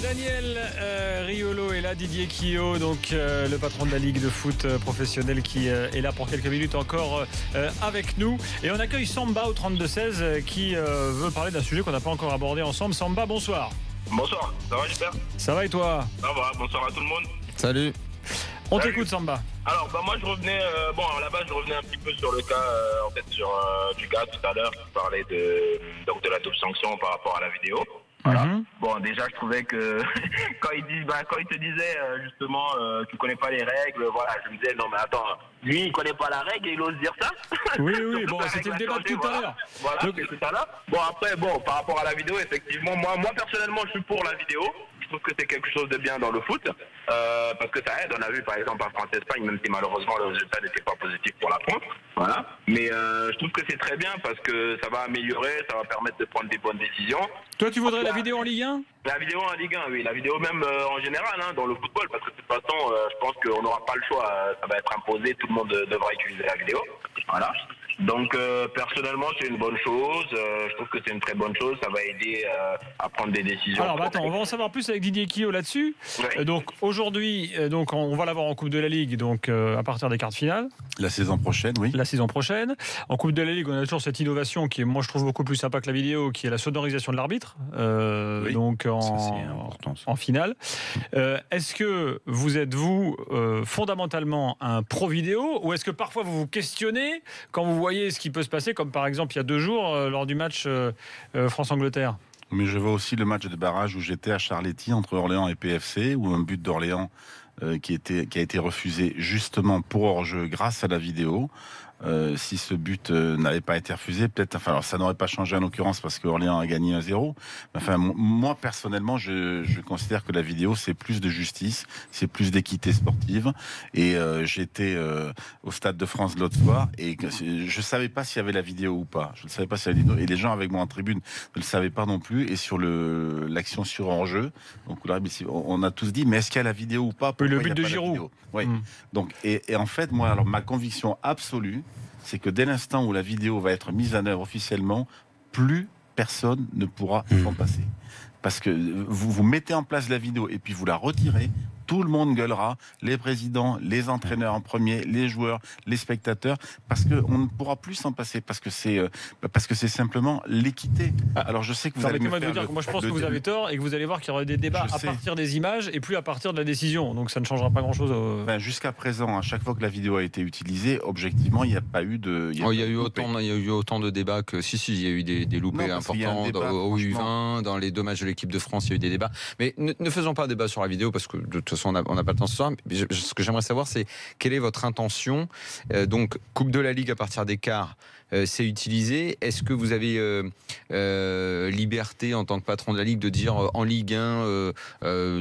Daniel Riolo est là, Didier Quillot, donc le patron de la Ligue de foot professionnelle qui est là pour quelques minutes encore avec nous. Et on accueille Samba au 32-16 qui veut parler d'un sujet qu'on n'a pas encore abordé ensemble. Samba, bonsoir. Bonsoir, ça va super? Ça va et toi? Ça va, bonsoir à tout le monde. Salut. On t'écoute Samba. Alors moi je revenais, à la base je revenais un petit peu sur le cas du gars tout à l'heure qui parlait de la double sanction par rapport à la vidéo. Voilà. Bon, déjà, je trouvais que quand il te disait justement tu connais pas les règles, voilà, je me disais non mais attends, lui il connaît pas la règle et il ose dire ça. Oui, bon, c'était le débat de tout à l'heure. Voilà, donc, c'est tout à l'heure. Bon après, par rapport à la vidéo, effectivement, moi personnellement, je suis pour la vidéo. Je trouve que c'est quelque chose de bien dans le foot, parce que ça aide. On a vu par exemple en France-Espagne, même si malheureusement le résultat n'était pas positif pour la France. Voilà. Mais je trouve que c'est très bien parce que ça va améliorer, ça va permettre de prendre des bonnes décisions. Toi, tu voudrais la vidéo en Ligue 1? La vidéo en Ligue 1, oui. La vidéo même en général, dans le football, parce que de toute façon, je pense qu'on n'aura pas le choix. Ça va être imposé, tout le monde devra utiliser la vidéo. Voilà. Donc personnellement c'est une bonne chose, je trouve que c'est une très bonne chose, ça va aider à prendre des décisions. Alors attends, on va en savoir plus avec Didier Quillot là-dessus. Oui. Donc aujourd'hui, on va l'avoir en Coupe de la Ligue, donc à partir des quarts de finale. La saison prochaine, oui. La saison prochaine. En Coupe de la Ligue, on a toujours cette innovation qui est, moi je trouve beaucoup plus sympa que la vidéo, qui est la sonorisation de l'arbitre, Oui. donc en finale. Est-ce que vous êtes fondamentalement un pro vidéo, ou est-ce que parfois vous vous questionnez quand vous voyez ce qui peut se passer, comme par exemple il y a 2 jours lors du match France-Angleterre? Mais je vois aussi le match de barrage où j'étais à Charletti entre Orléans et PFC, où un but d'Orléans qui a été refusé justement pour hors-jeu grâce à la vidéo. Si ce but n'avait pas été refusé, peut-être, alors ça n'aurait pas changé en l'occurrence parce que Orléans a gagné 1-0. Enfin, moi personnellement, je considère que la vidéo c'est plus de justice, c'est plus d'équité sportive. Et j'étais au Stade de France l'autre soir et je savais pas s'il y avait la vidéo ou pas. Je ne savais pas s'il y avait la vidéo. Et les gens avec moi en tribune ne le savaient pas non plus. Et sur l'action sur hors-jeu, donc on a tous dit, mais est-ce qu'il y a la vidéo ou pas? Le but de Giroud. Oui. Donc et en fait, moi, alors ma conviction absolue, c'est que dès l'instant où la vidéo va être mise en œuvre officiellement, plus personne ne pourra s'en passer. Parce que vous mettez en place la vidéo et puis vous la retirez, tout le monde gueulera, les présidents, les entraîneurs en premier, les joueurs, les spectateurs, parce qu'on ne pourra plus s'en passer, parce que c'est simplement l'équité. Alors je sais que vous allez me faire moi je pense que vous avez tort et que vous allez voir qu'il y aura des débats à partir des images et plus à partir de la décision, donc ça ne changera pas grand-chose. Jusqu'à présent, à chaque fois que la vidéo a été utilisée, objectivement, il n'y a pas eu de... Il y a eu autant de débats que... Si, il y a eu des loupés importants au U20, dans les 2 matchs de l'équipe de France, il y a eu des débats. Mais ne faisons pas un débat sur la vidéo, parce que de toute façon, on n'a pas le temps ce soir. Mais ce que j'aimerais savoir, c'est quelle est votre intention. Donc, Coupe de la Ligue à partir des quarts, c'est utilisé. Est-ce que vous avez liberté en tant que patron de la Ligue de dire en Ligue 1,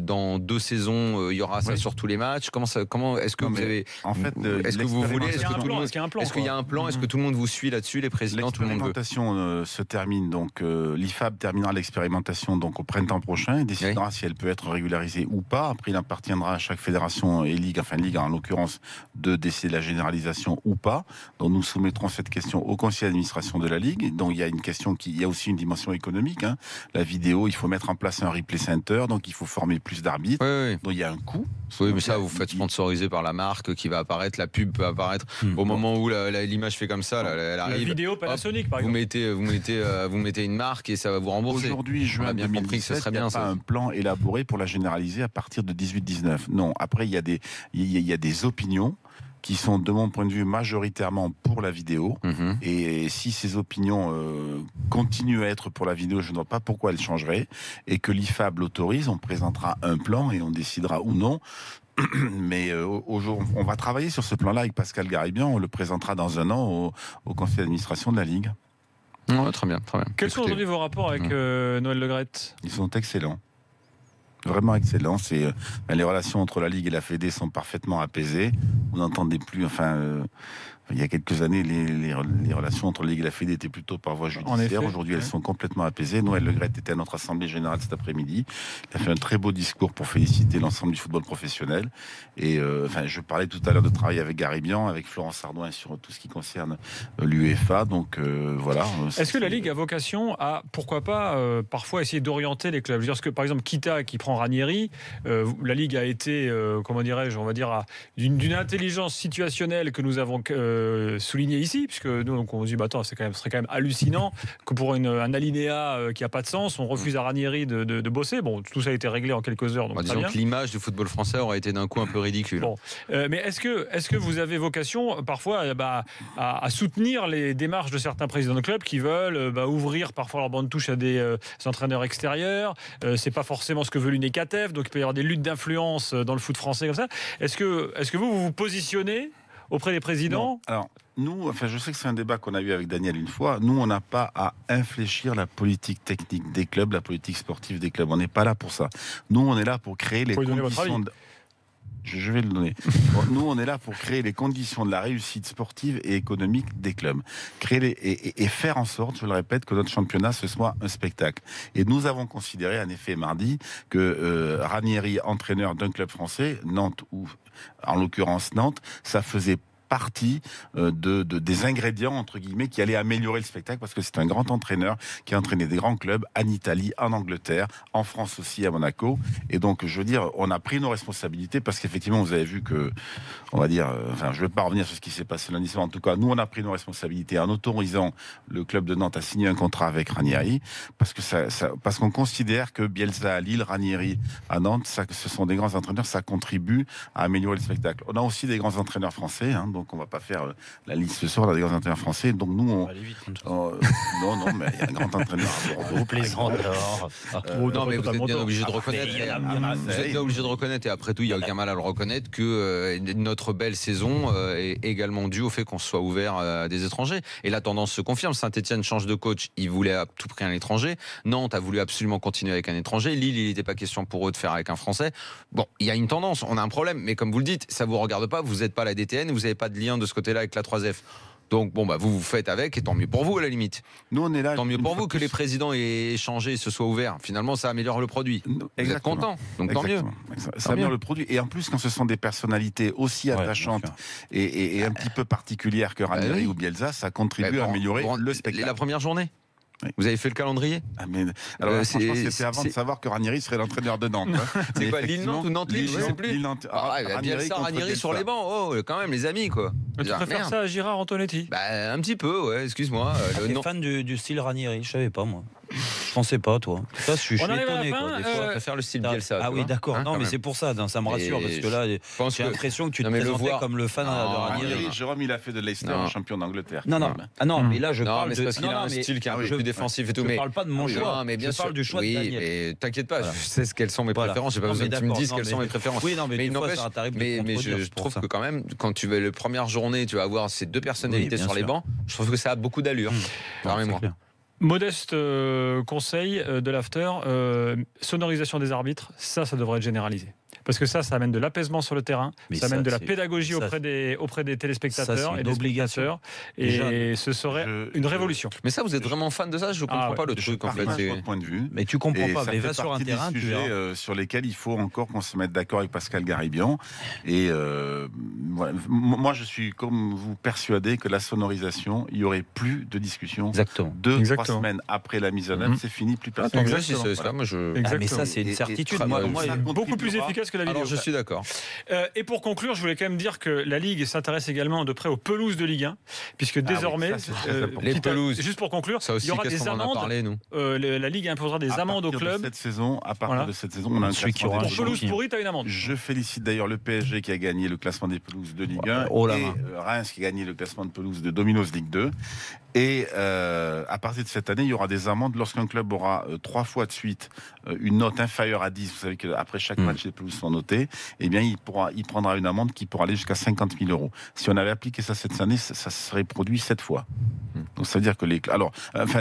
dans 2 saisons, il y aura ça sur tous les matchs? Comment est-ce que vous avez... En fait, est-ce que vous voulez... Est-ce qu'il y a un plan? Est-ce qu'il y a un plan? Est-ce que tout le monde vous suit là-dessus, les présidents, tout le monde veut? L'expérimentation se termine, donc l'IFAB terminera l'expérimentation donc au printemps prochain et décidera si elle peut être régularisée ou pas. Après, il appartiendra à chaque fédération et ligue, enfin ligue en l'occurrence, de décider de la généralisation ou pas. Donc nous soumettrons cette question au conseil d'administration de la Ligue. Donc il y a une question il y a aussi une dimension économique. La vidéo, il faut mettre en place un replay center, donc il faut former plus d'arbitres. Oui. Donc il y a un coût. Oui, mais ça, vous faites sponsoriser par la marque qui va apparaître, la pub peut apparaître au moment où l'image fait comme ça. Elle arrive. La vidéo Panasonic, par exemple. Vous mettez une marque et ça va vous rembourser. Aujourd'hui, juin 2017, il n'y a pas un plan élaboré pour la généraliser à partir de 18-19. Non, après, il y a des opinions qui sont, de mon point de vue, majoritairement pour la vidéo. Et si ces opinions continuent à être pour la vidéo, je ne vois pas pourquoi elles changeraient. Et que l'IFAB l'autorise, on présentera un plan et on décidera ou non. Mais on va travailler sur ce plan-là avec Pascal Garibian. On le présentera dans 1 an au conseil d'administration de la Ligue. Très bien. Quels sont aujourd'hui vos rapports avec Noël Le Graët? Ils sont excellents. Vraiment excellent. Les relations entre la Ligue et la Fédé sont parfaitement apaisées. Vous n'entendez plus, Il y a quelques années, les relations entre la Ligue et la Fédé étaient plutôt par voie judiciaire. Aujourd'hui, elles sont complètement apaisées. Noël Le Graët était à notre assemblée générale cet après-midi. Il a fait un très beau discours pour féliciter l'ensemble du football professionnel. Et je parlais tout à l'heure de travailler avec Garibian, avec Florence Ardouin sur tout ce qui concerne l'UEFA. Donc voilà. Est-ce que la Ligue a vocation à, pourquoi pas, parfois essayer d'orienter les clubs? Je veux dire, parce que par exemple, Kita qui prend Ranieri, la Ligue a été, comment dirais-je, on va dire, d'une intelligence situationnelle que nous avons souligné ici, puisque nous donc, on se dit attends, ce serait quand même hallucinant que pour un alinéa qui n'a pas de sens, on refuse à Ranieri de bosser. Bon, tout ça a été réglé en quelques heures. Donc disons que l'image du football français aurait été d'un coup un peu ridicule. Bon. Mais est-ce que vous avez vocation parfois à soutenir les démarches de certains présidents de clubs qui veulent ouvrir parfois leur bande de touche à des entraîneurs extérieurs? C'est pas forcément ce que veut l'UNECATEF, donc il peut y avoir des luttes d'influence dans le foot français comme ça. Est-ce que vous positionnez auprès des présidents? Non. Alors, nous, je sais que c'est un débat qu'on a eu avec Daniel une fois. Nous, on n'a pas à infléchir la politique technique des clubs, la politique sportive des clubs. On n'est pas là pour ça. Nous, on est là pour créer les conditions... Je vais le donner. Nous, on est là pour créer les conditions de la réussite sportive et économique des clubs. Et faire en sorte, je le répète, que notre championnat, ce soit un spectacle. Et nous avons considéré, en effet, mardi, que Ranieri, entraîneur d'un club français, Nantes, ou en l'occurrence Nantes, ça faisait partie des ingrédients, entre guillemets, qui allaient améliorer le spectacle, parce que c'est un grand entraîneur qui a entraîné des grands clubs en Italie, en Angleterre, en France aussi, à Monaco. Et donc, je veux dire, on a pris nos responsabilités, parce qu'effectivement, vous avez vu que, on va dire, je ne vais pas revenir sur ce qui s'est passé lundi soir, en tout cas, nous, on a pris nos responsabilités en autorisant le club de Nantes à signer un contrat avec Ranieri, parce qu'on considère que Bielsa à Lille, Ranieri à Nantes, ce sont des grands entraîneurs, ça contribue à améliorer le spectacle. On a aussi des grands entraîneurs français, donc on va pas faire la liste ce soir, on a des grands entraîneurs français, donc nous on va aller vite, non, mais il y a un grand entraîneur à Bordeaux, plaisanteurs. Non, mais vous êtes bien obligé de reconnaître. Vous êtes bien obligé de reconnaître, et après tout, il n'y a aucun mal à le reconnaître, que notre belle saison est également due au fait qu'on soit ouvert à des étrangers. Et la tendance se confirme. Saint-Etienne change de coach, il voulait à tout prix un étranger. Nantes a voulu absolument continuer avec un étranger. Lille, il n'était pas question pour eux de faire avec un Français. Bon, il y a une tendance, on a un problème, mais comme vous le dites, ça vous regarde pas, vous n'êtes pas la DTN, vous n'avez pas de lien de ce côté-là avec la 3F. Donc vous faites avec, et tant mieux pour vous à la limite. Nous on est là. Tant mieux pour vous que les présidents aient échangé et se soient ouverts. Finalement, ça améliore le produit. Vous êtes content, donc tant mieux. Ça améliore le produit. Et en plus, quand ce sont des personnalités aussi attachantes et un petit peu particulières que Ranieri ou Bielsa, ça contribue à améliorer le spectacle. La première journée. Vous avez fait le calendrier? Alors, franchement, c'était avant de savoir que Ranieri serait l'entraîneur de Nantes. C'est quoi, Lille-Nantes ou Nantes-Lille? Je ne sais plus. Ranieri sur les bancs. Oh, quand même, les amis, quoi. Tu préfères ça à Girard Antonetti? Un petit peu, ouais, excuse-moi. Tu es fan du style Ranieri? Je savais pas, moi. Je pensais pas, toi. Ça, je suis étonné, quoi. Des fois, je préfère le style Bielsa. Ah oui, d'accord. Non, mais c'est pour ça, ça me rassure, parce que là, j'ai l'impression que tu te présentais comme le fan de Ranieri. Jérôme, il a fait de Leicester champion d'Angleterre. Non, mais là, je parle de... parce qu'il a un style qui est un peu plus défensif et tout. Je parle pas de mon choix, mais bien sûr. Je parle du choix de Daniel. Mais t'inquiète pas, je sais quelles sont mes préférences. J'ai pas besoin que tu me dises quelles sont mes préférences. Oui, non, mais je trouve que quand même, quand tu vas la première journée, tu vas avoir ces deux personnalités sur les bancs, je trouve que ça a beaucoup d'allure. Permets-moi. Modeste conseil de l'after, sonorisation des arbitres, ça devrait être généralisé. Parce que ça amène de l'apaisement sur le terrain, ça amène de la pédagogie auprès des téléspectateurs et des spectateurs, et ce serait une révolution. Mais ça, vous êtes vraiment fan de ça? Je ne comprends pas le truc, en fait. Votre point de vue. Mais tu comprends pas, mais va sur un terrain, tu verras. Sur lesquels il faut encore qu'on se mette d'accord avec Pascal Garibian. Et moi, je suis comme vous persuadé que la sonorisation, il n'y aurait plus de discussion. Exactement. 2-3 semaines après la mise en œuvre, c'est fini, plus personne. Mais ça, c'est une certitude. Moi, beaucoup plus efficace que la vidéo. Alors, je suis d'accord. Et pour conclure, je voulais quand même dire que la Ligue s'intéresse également de près aux pelouses de Ligue 1, puisque désormais, les pelouses, juste pour conclure, il y aura des amendes. La Ligue imposera des amendes au club. À partir de cette saison, on a un classement pour pelouse pourrie, tu as une amende. Je félicite d'ailleurs le PSG qui a gagné le classement des pelouses de Ligue 1 et Reims qui a gagné le classement de pelouse de Domino's Ligue 2. Et à partir de cette année, il y aura des amendes lorsqu'un club aura 3 fois de suite une note inférieure à 10. Vous savez qu'après chaque match, les pelouses sont notées. Eh bien, il prendra une amende qui pourra aller jusqu'à 50 000 €. Si on avait appliqué ça cette année, ça serait produit 7 fois. Donc ça veut dire que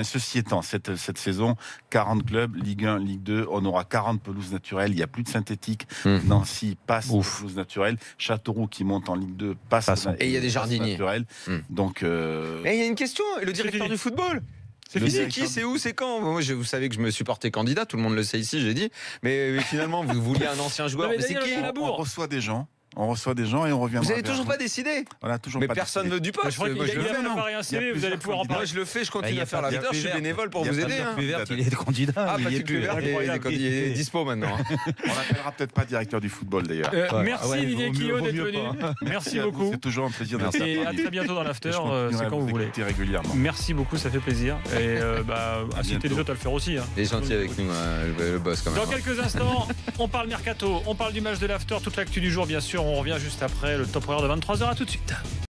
ceci étant, cette saison, 40 clubs, Ligue 1, Ligue 2, on aura 40 pelouses naturelles, il n'y a plus de synthétique. Nancy passe aux pelouses naturelles, Châteauroux qui monte en Ligue 2 passe et il y a des jardiniers. Donc, et il y a une question, et le directeur du football? C'est qui, c'est où, c'est quand? Moi, vous savez que je me suis porté candidat, tout le monde le sait ici, j'ai dit. Mais finalement, vous vouliez un ancien joueur. Mais c'est qui? On reçoit des gens. Et on revient. Vous n'avez toujours pas décidé? Mais personne ne veut du poste. Je crois qu'il a préparé un CV, vous allez pouvoir en parler. Moi, je le fais, je continue à faire l'after, je suis bénévole pour vous aider. Il est candidat. Ah, Patrick Kluivert, il est dispo maintenant. On l'appellera peut-être pas directeur du football d'ailleurs. Merci Didier Quillot d'être venu. Merci beaucoup. C'est toujours un plaisir d'être là. Et à très bientôt dans l'after, c'est quand vous voulez. Régulièrement. Merci beaucoup, ça fait plaisir. Et incitez les autres à le faire aussi. Il est gentil avec nous, le boss quand même. Dans quelques instants, on parle mercato, on parle du match de l'after, toute l'actu du jour bien sûr. On revient juste après le top horaire de 23h. À tout de suite.